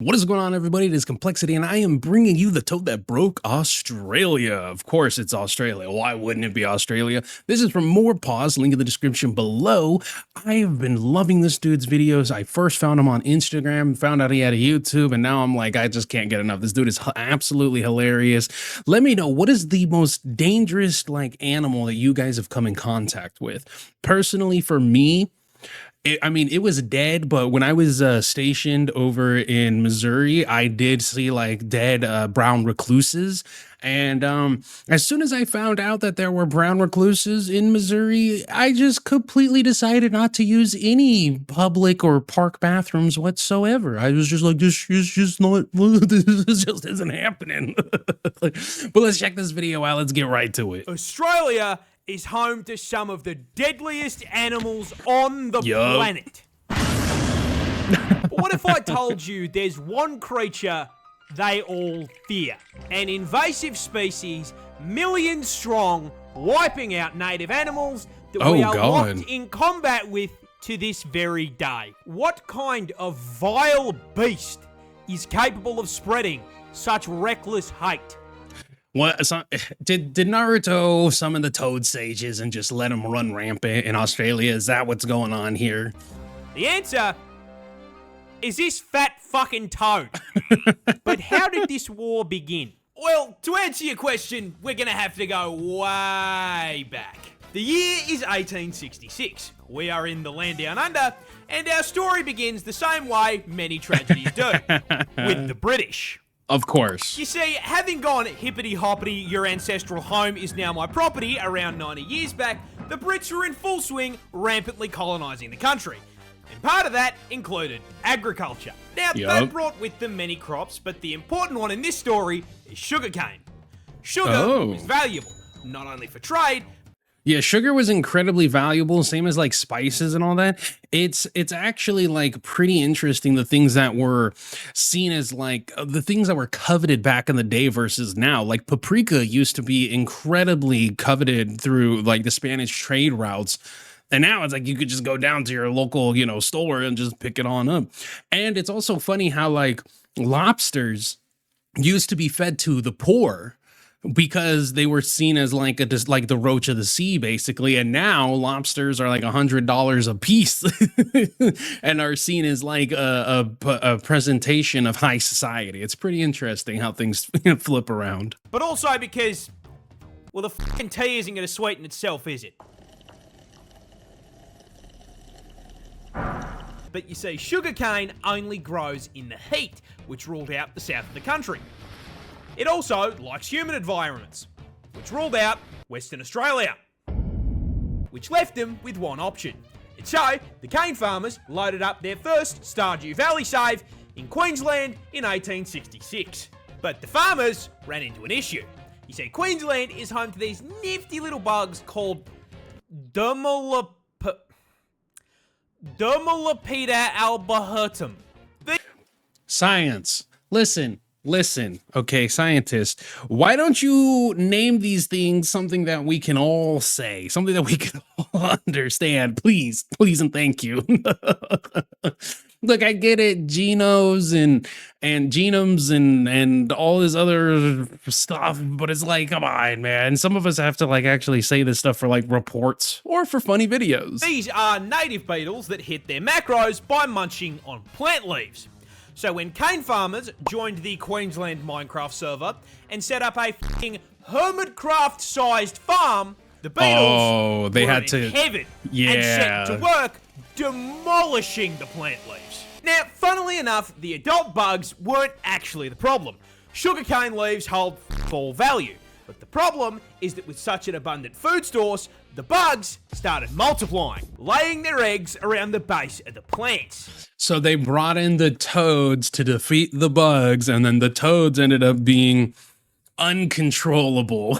What is going on, everybody? It is Complexity, and I am bringing you the toad that broke Australia. Of course, it's Australia. Why wouldn't it be Australia? This is from More Pause, link in the description below. I have been loving this dude's videos. I first found him on Instagram, found out he had a YouTube, and now I'm like, I just can't get enough. This dude is absolutely hilarious. Let me know, what is the most dangerous, animal that you guys have come in contact with? Personally, for me, it was dead, but when I was stationed over in Missouri, I did see dead brown recluses. And as soon as I found out that there were brown recluses in Missouri, I just completely decided not to use any public or park bathrooms whatsoever. I was just like, this is just not, this just isn't happening. But let's check this video out. Let's get right to it. Australia is home to some of the deadliest animals on the planet. But what if I told you there's one creature they all fear? An invasive species, millions strong, wiping out native animals that we are locked in combat with to this very day. What kind of vile beast is capable of spreading such reckless hate? What did Naruto summon the toad sages and just let them run rampant in Australia? Is that what's going on here? The answer is this fat fucking toad. But how did this war begin? Well, to answer your question, we're gonna have to go way back. The year is 1866. We are in the land down under, and our story begins the same way many tragedies do, with the British. Of course. You see, having gone hippity-hoppity, your ancestral home is now my property around 90 years back, the Brits were in full swing, rampantly colonising the country. And part of that included agriculture. Now, they brought with them many crops, but the important one in this story is sugarcane. Sugar was valuable, not only for trade. Yeah, sugar was incredibly valuable, same as spices and all that. It's actually pretty interesting, the things that were seen as the things that were coveted back in the day versus now. Like paprika used to be incredibly coveted through the Spanish trade routes. And now it's you could just go down to your local, store and just pick it on up. And it's also funny how lobsters used to be fed to the poor, because they were seen as just the roach of the sea, basically. And now lobsters are $100 a piece and are seen as a presentation of high society. It's pretty interesting how things flip around. But also because, well, the fucking tea isn't going to sweeten itself, is it? But you see, sugarcane only grows in the heat, which ruled out the south of the country. It also likes humid environments, which ruled out Western Australia, which left them with one option. And so, the cane farmers loaded up their first Stardew Valley save in Queensland in 1866. But the farmers ran into an issue. You see, Queensland is home to these nifty little bugs called Dermalopida albahertum. Science. Listen, okay, scientists, why don't you name these things something that we can all say, something that we can all understand, please, and thank you. Look, I get it, genomes and genomes and all this other stuff, but it's come on, man. Some of us have to actually say this stuff for reports or for funny videos. These are native beetles that hit their macros by munching on plant leaves. So when cane farmers joined the Queensland Minecraft server and set up a f***ing Hermitcraft-sized farm, the beetles were in heaven and set to work demolishing the plant leaves. Now, funnily enough, the adult bugs weren't actually the problem. Sugarcane leaves hold all value. But the problem is that with such an abundant food source, the bugs started multiplying, laying their eggs around the base of the plants. So they brought in the toads to defeat the bugs, and then the toads ended up being uncontrollable.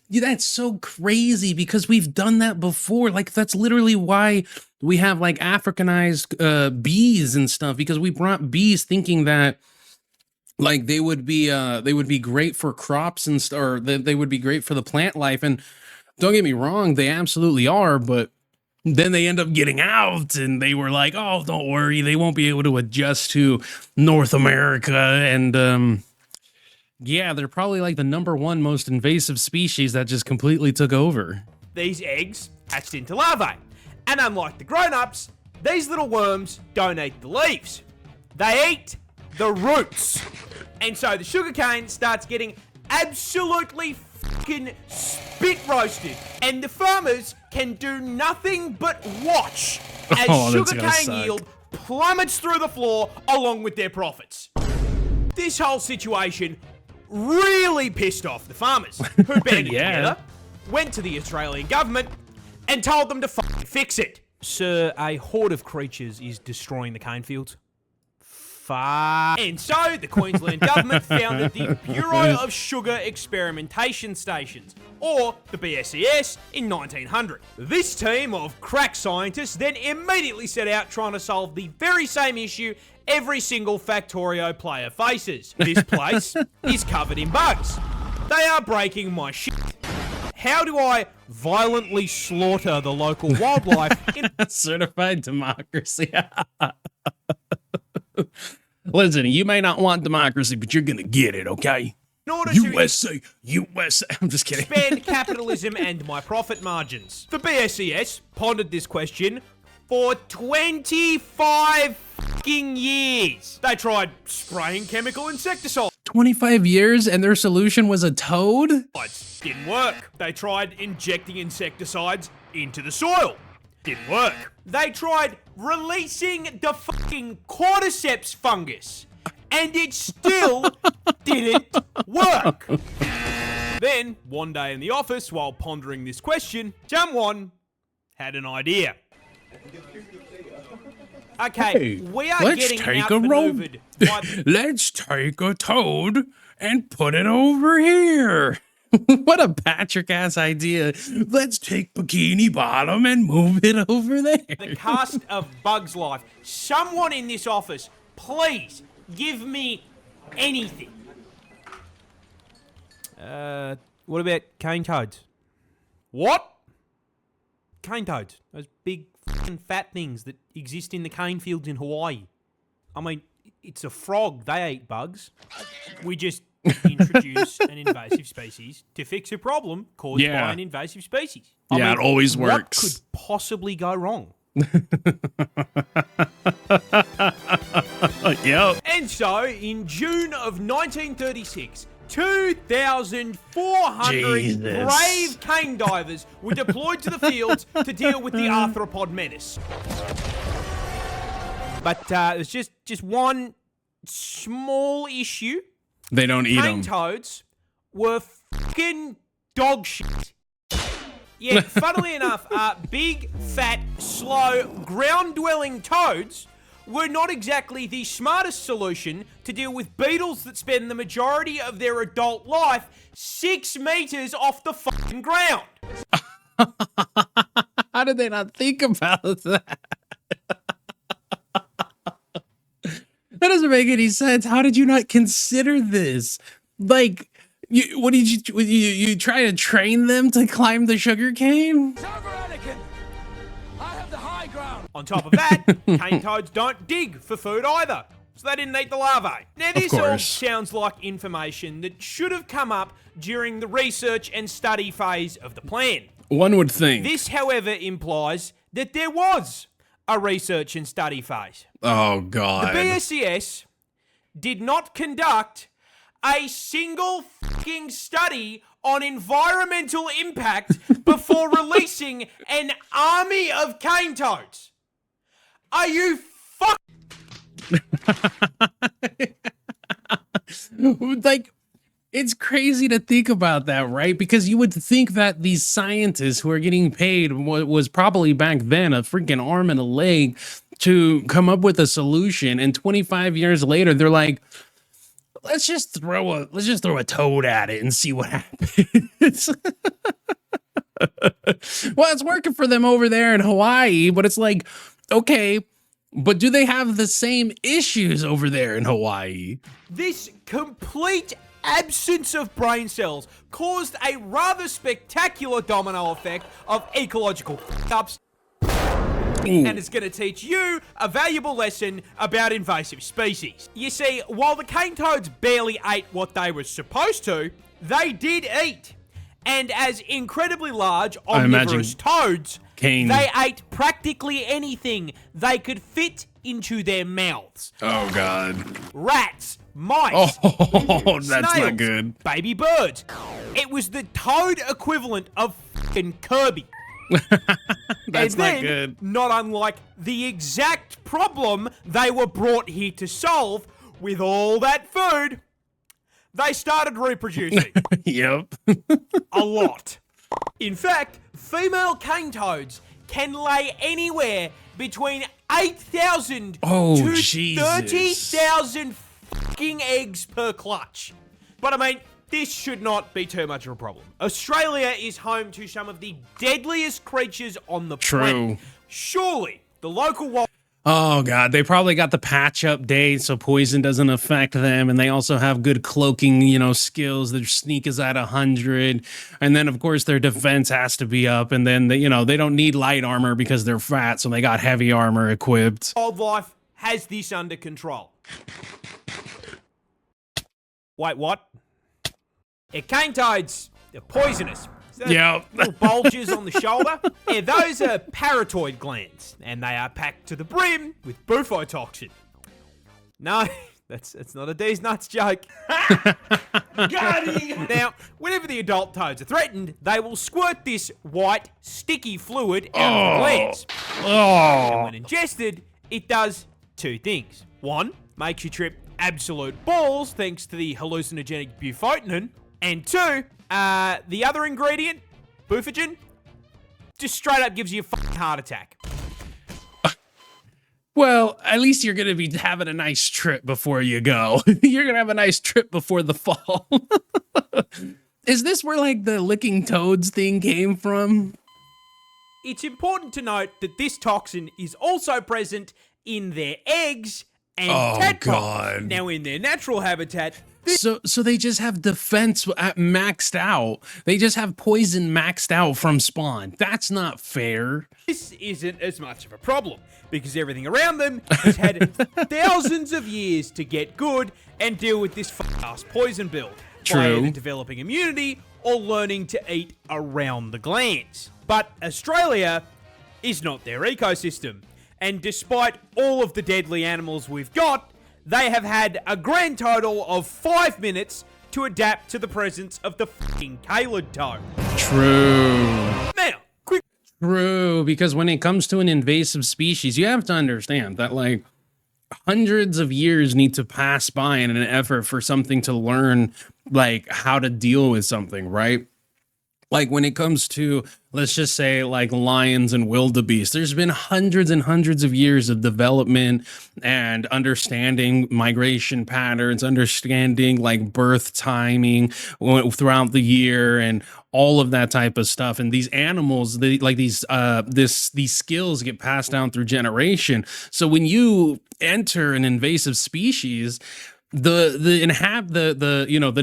Yeah, that's so crazy because we've done that before. That's literally why we have Africanized bees and stuff, because we brought bees thinking that they would be great for crops and or they would be great for the plant life. And don't get me wrong, they absolutely are, but Then they end up getting out, and they were like, oh, don't worry, they won't be able to adjust to North America. And yeah, they're probably like the #1 most invasive species that just completely took over. These eggs hatched into larvae. And unlike the grown-ups, these little worms don't eat the leaves. They eat the roots. And so the sugarcane starts getting absolutely fucking spit roasted. And the farmers can do nothing but watch as sugarcane yield plummets through the floor along with their profits. This whole situation really pissed off the farmers, who banded together, went to the Australian government, and told them to fucking fix it. Sir, a horde of creatures is destroying the cane fields. And so the Queensland government founded the Bureau of Sugar Experimentation Stations, or the BSES, in 1900. This team of crack scientists then immediately set out trying to solve the very same issue every single Factorio player faces. This place is covered in bugs. They are breaking my shit. How do I violently slaughter the local wildlife in certified democracy? Listen, you may not want democracy, but you're gonna get it, okay? in order USA. I'm just kidding. Expand capitalism and my profit margins? The BSES pondered this question for 25 fucking years. They tried spraying chemical insecticides. 25 years and their solution was a toad? Didn't work. They tried injecting insecticides into the soil. Didn't work. They tried releasing the fucking cordyceps fungus. And it still didn't work. Then, one day in the office, while pondering this question, someone had an idea. Okay, Hey, we are let's getting take a outmaneuvered by Let's take a toad and put it over here. What a Patrick ass idea. Let's take Bikini Bottom and move it over there. the cast of Bug's Life. Someone in this office, please give me anything. What about cane toads? What? Cane toads. Those big fucking fat things that exist in the cane fields in Hawaii. I mean, it's a frog. They eat bugs. We just introduce an invasive species to fix a problem caused by an invasive species. I mean, it always works. What could possibly go wrong? Yep. And so, in June of 1936, 2,400 Jesus. brave cane divers were deployed to the fields to deal with the arthropod menace. But there's just one small issue. They don't eat Cane them. toads were fucking dog shit. Yeah, funnily enough, big, fat, slow, ground-dwelling toads were not exactly the smartest solution to deal with beetles that spend the majority of their adult life 6 meters off the fucking ground. How did they not think about that? That doesn't make any sense. How did you not consider this? Like, you try to train them to climb the sugar cane? On top of that, cane toads don't dig for food either, so they didn't eat the larvae. Now, this all sounds like information that should have come up during the research and study phase of the plan. One would think. This, however, implies that there was a research and study phase. Oh, God. The BSES did not conduct a single fucking study on environmental impact before releasing an army of cane toads. Are you Like, it's crazy to think about that, right? Because you would think that these scientists who are getting paid what was probably back then a freaking arm and a leg to come up with a solution, and 25 years later they're like, let's just throw a toad at it and see what happens. Well, it's working for them over there in Hawaii, but it's like, okay, but do they have the same issues over there in Hawaii? This complete absence of brain cells caused a rather spectacular domino effect of ecological fuck-ups. and it's going to teach you a valuable lesson about invasive species. You see, while the cane toads barely ate what they were supposed to, they did eat. And as incredibly large omnivorous toads, they ate practically anything they could fit into their mouths. Oh, God. Rats, mice, oh, that's snails, not good. Baby birds. It was the toad equivalent of f***ing Kirby. That's and not then, good. not unlike the exact problem they were brought here to solve, with all that food, they started reproducing. Yep. A lot. In fact, female cane toads can lay anywhere between 8,000 to Jesus. 30,000 fucking eggs per clutch. But I mean, this should not be too much of a problem. Australia is home to some of the deadliest creatures on the planet. Surely, the local Oh, God. They probably got the patch update so poison doesn't affect them. And they also have good cloaking, skills. Their sneak is at 100. And then, of course, their defense has to be up. And then, they don't need light armor because they're fat. So they got heavy armor equipped. wildlife has this under control. Wait, what? Cane toads, they're poisonous. Yeah. Little bulges on the shoulder. Yeah, those are parotid glands, and they are packed to the brim with bufotoxin. No, that's not a D's nuts joke. Got him! Now, whenever the adult toads are threatened, they will squirt this white, sticky fluid out of the glands. And when ingested, it does two things. One, makes you trip absolute balls thanks to the hallucinogenic bufotenin. And two, the other ingredient, bufogen, just straight up gives you a fucking heart attack. Well, at least you're going to be having a nice trip before you go. You're going to have a nice trip before the fall. Is this where, the licking toads thing came from? It's important to note that this toxin is also present in their eggs and tadpoles. God. Now, in their natural habitat... So they just have defense maxed out. They just have poison maxed out from spawn. That's not fair. This isn't as much of a problem, because everything around them has had thousands of years to get good and deal with this f***ass poison build. By either developing immunity or learning to eat around the glands. But Australia is not their ecosystem. And despite all of the deadly animals we've got, they have had a grand total of 5 minutes to adapt to the presence of the fucking Calid toad. True. Now, quick. True, because when it comes to an invasive species, you have to understand that, hundreds of years need to pass by in an effort for something to learn, how to deal with something, right? When it comes to, let's just say, lions and wildebeest, there's been hundreds and hundreds of years of development and understanding migration patterns, understanding birth timing throughout the year and all of that type of stuff. And these animals, these skills get passed down through generation. So when you enter an invasive species, the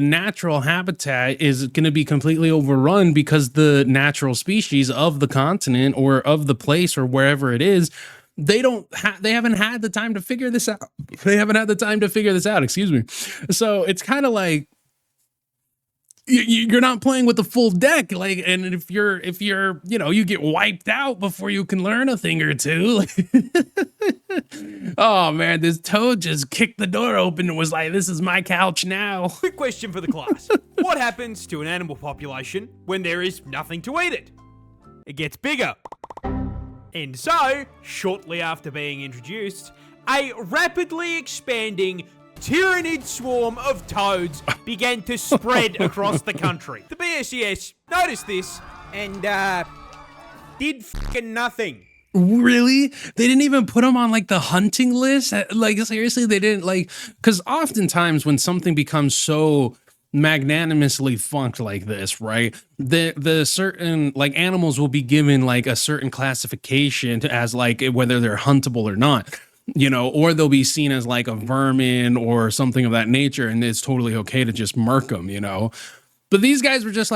natural habitat is going to be completely overrun because the natural species of the continent or of the place or wherever it is, they haven't had the time to figure this out. Excuse me. So it's kind of you're not playing with the full deck, and if you're you get wiped out before you can learn a thing or two. Oh man, this toad just kicked the door open and was like, "This is my couch now." Quick question for the class: what happens to an animal population when there is nothing to eat it? It gets bigger. And so, shortly after being introduced, a rapidly expanding tyrannid swarm of toads began to spread across the country. The BSES noticed this and did fucking nothing. Really? They didn't even put them on the hunting list? Seriously, they didn't because oftentimes when something becomes so magnanimously funked like this, right? The certain animals will be given a certain classification as whether they're huntable or not. Or they'll be seen as a vermin or something of that nature, and it's totally okay to just murk them, But these guys were just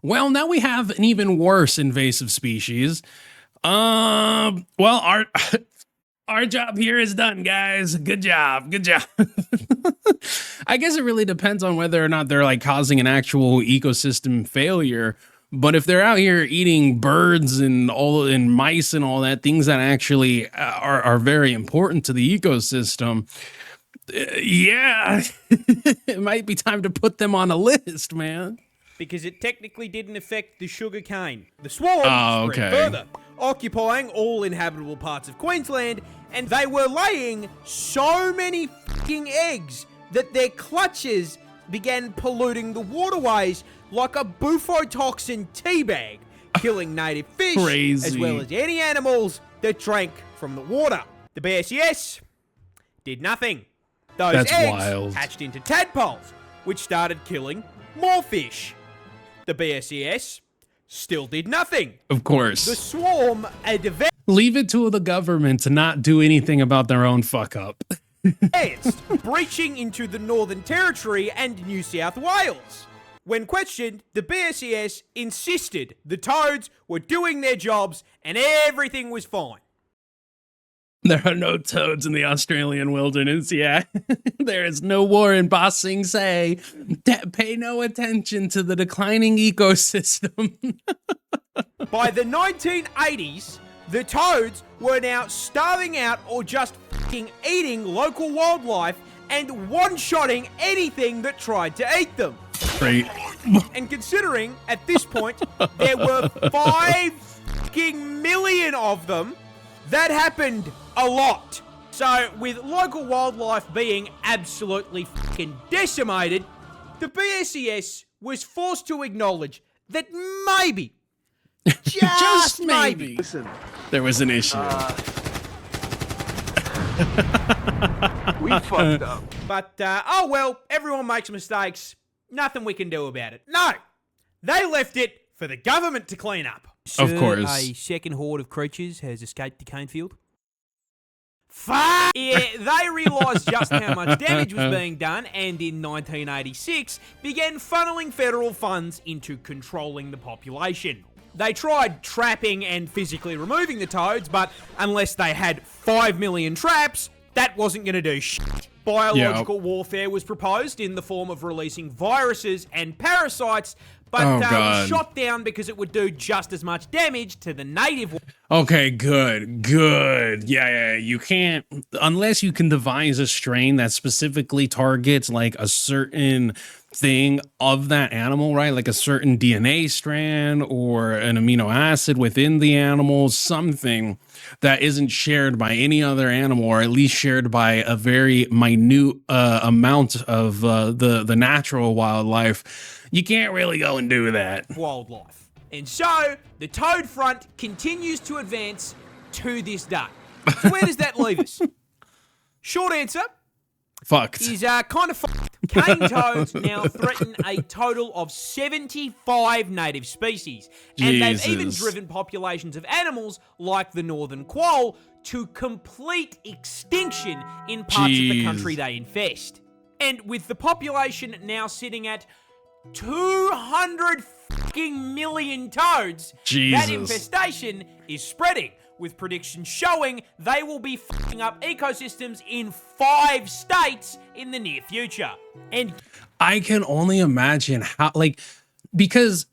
well, now we have an even worse invasive species. Well, our job here is done, guys. Good job. Good job. I guess it really depends on whether or not they're like causing an actual ecosystem failure. But if they're out here eating birds and mice and all that, things that actually are very important to the ecosystem, yeah, it might be time to put them on a list, man. Because it technically didn't affect the sugar cane. The swarm Oh, spread okay. further, occupying all inhabitable parts of Queensland, and they were laying so many fucking eggs that their clutches began polluting the waterways like a bufotoxin teabag, killing native fish Crazy. as well as any animals that drank from the water. The BSES did nothing. Those That's eggs wild. hatched into tadpoles, which started killing more fish. The BSES still did nothing. Of The course. swarm Leave it to the government to not do anything about their own fuck up. advanced, breaching into the Northern Territory and New South Wales. When questioned, the BSES insisted the toads were doing their jobs and everything was fine. There are no toads in the Australian wilderness, yeah. There is no war in Ba Sing Se. Pay no attention to the declining ecosystem. By the 1980s, the toads were now starving out or just fucking eating local wildlife and one-shotting anything that tried to eat them. Great. And considering, at this point, there were 5 fucking million of them, that happened a lot. So, with local wildlife being absolutely fucking decimated, the BSES was forced to acknowledge that maybe, just maybe, Listen, There was an issue. we fucked up. but, oh well, everyone makes mistakes. Nothing we can do about it. No, they left it for the government to clean up. Of course. A second horde of creatures has escaped the cane field. Fuck! Yeah, they realised just how much damage was being done, and in 1986 began funneling federal funds into controlling the population. They tried trapping and physically removing the toads, but unless they had 5 million traps, that wasn't going to do shit. Biological warfare was proposed in the form of releasing viruses and parasites, but Oh, was God. shot down because it would do just as much damage to the native. Okay, good. Yeah. You can't, unless you can devise a strain that specifically targets like a certain thing of that animal, right? Like a certain DNA strand or an amino acid within the animal, something that isn't shared by any other animal, or at least shared by a very minute amount of the natural wildlife. You can't really go and do that. Wildlife. And so, the toad front continues to advance to this day. So where does that leave us? Short answer Fucked. is kind of fucked. Cane toads now threaten a total of 75 native species. And they've even Jesus. driven populations of animals like the northern quoll to complete extinction in parts of the country Jeez. they infest. And with the population now sitting at 200 fucking million toads, that Jesus. infestation is spreading, with predictions showing they will be fucking up ecosystems in 5 states in the near future. And I can only imagine how, like, because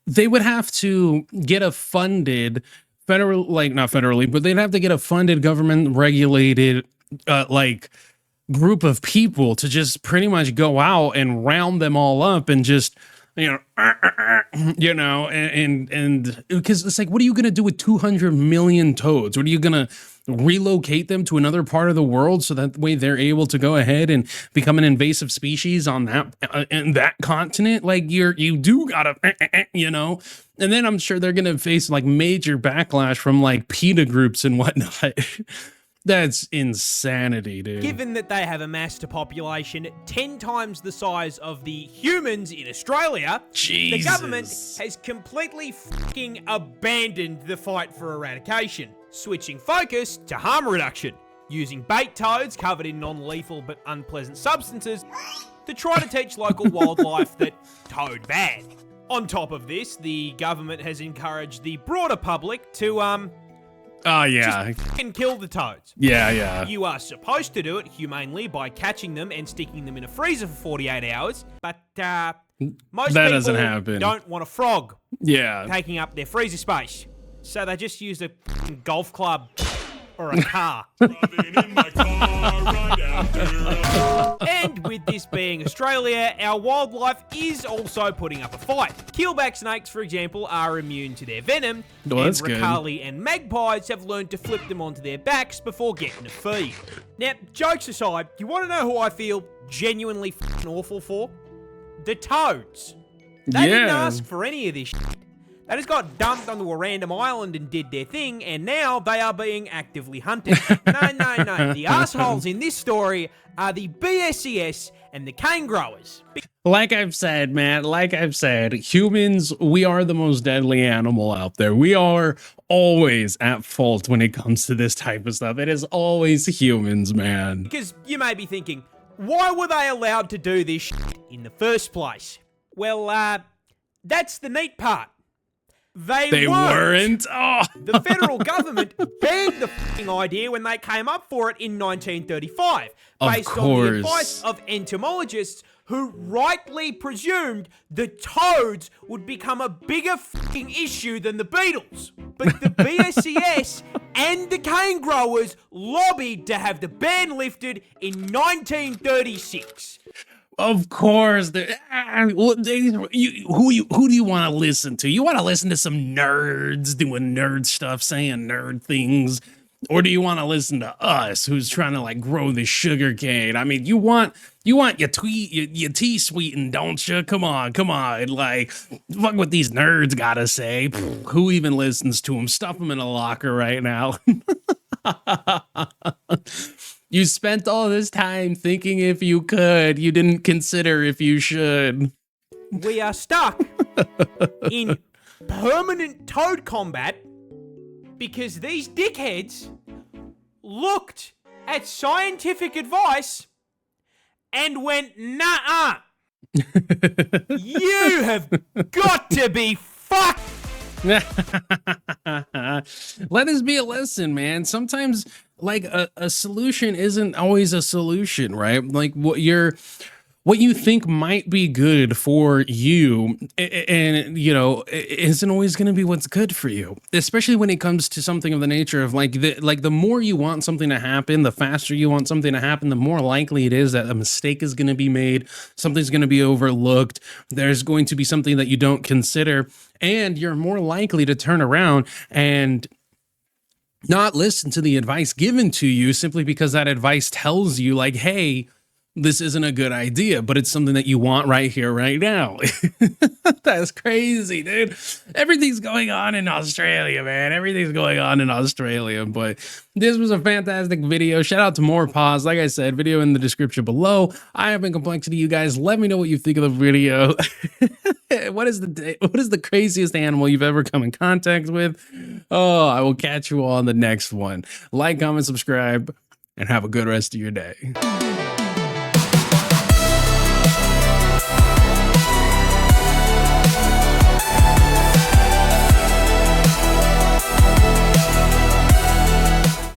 they would have to get a funded federal, like, not federally, but they'd have to get a funded government regulated, like, group of people to just pretty much go out and round them all up and just, and because it's like, what are you going to do with 200 million toads? What are you going to relocate them to another part of the world so that way they're able to go ahead and become an invasive species on that in that continent? Like you do gotta, and then I'm sure they're going to face like major backlash from like PETA groups and whatnot. That's insanity, dude. given that they have amassed a population 10 times the size of the humans in Australia, the government Jesus. has completely fucking abandoned the fight for eradication, switching focus to harm reduction, using bait toads covered in non-lethal but unpleasant substances to try to teach local wildlife that toad bad. On top of this, the government has encouraged the broader public to, Oh, yeah. Just fucking kill the toads. Yeah. You are supposed to do it humanely by catching them and sticking them in a freezer for 48 hours, but most That people doesn't happen. don't want a frog Yeah. taking up their freezer space, so they just use a fucking golf club or a car. And with this being Australia, our wildlife is also putting up a fight. Keelback snakes, for example, are immune to their venom, Well, and that's good. Ricali and magpies have learned to flip them onto their backs before getting a feed. Now, jokes aside, you want to know who I feel genuinely fucking awful for? The toads. They didn't Yeah. ask for any of this shit. They just got dumped onto a random island and did their thing, and now they are being actively hunted. No. The assholes in this story are the BSES and the cane growers. Like I've said, man, humans, we are the most deadly animal out there. We are always at fault when it comes to this type of stuff. It is always humans, man. Because you may be thinking, why were they allowed to do this shit in the first place? Well, that's the neat part. They weren't. Oh. The federal government banned the fucking idea when they came up for it in 1935, based on the advice of entomologists who rightly presumed the toads would become a bigger fucking issue than the beetles. But the BSES and the cane growers lobbied to have the ban lifted in 1936. Of course, who do you want to listen to? You want to listen to some nerds doing nerd stuff, saying nerd things, or do you want to listen to us, who's trying to like grow the sugar cane? I mean, you want your tea sweetened, don't you? Come on, like fuck what these nerds gotta say. Who even listens to them? Stuff them in a locker right now. You spent all this time thinking if you could. You didn't consider if you should. We are stuck in permanent toad combat because these dickheads looked at scientific advice and went, nah. You have got to be fucked. Let this be a lesson, man. Sometimes like a solution isn't always a solution, right? Like what you think might be good for you and isn't always going to be what's good for you, especially when it comes to something of the nature of the more you want something to happen, the faster you want something to happen, the more likely it is that a mistake is going to be made, something's going to be overlooked, there's going to be something that you don't consider, and you're more likely to turn around and not listen to the advice given to you simply because that advice tells you like, hey, this isn't a good idea, but it's something that you want right here, right now. That's crazy, dude. Everything's going on in Australia, man. Everything's going on in Australia. But this was a fantastic video. Shout out to More Pause. Like I said, video in the description below. I have been Kmplxity. You guys, let me know what you think of the video. What is the craziest animal you've ever come in contact with? Oh, I will catch you all on the next one. Like, comment, subscribe, and have a good rest of your day.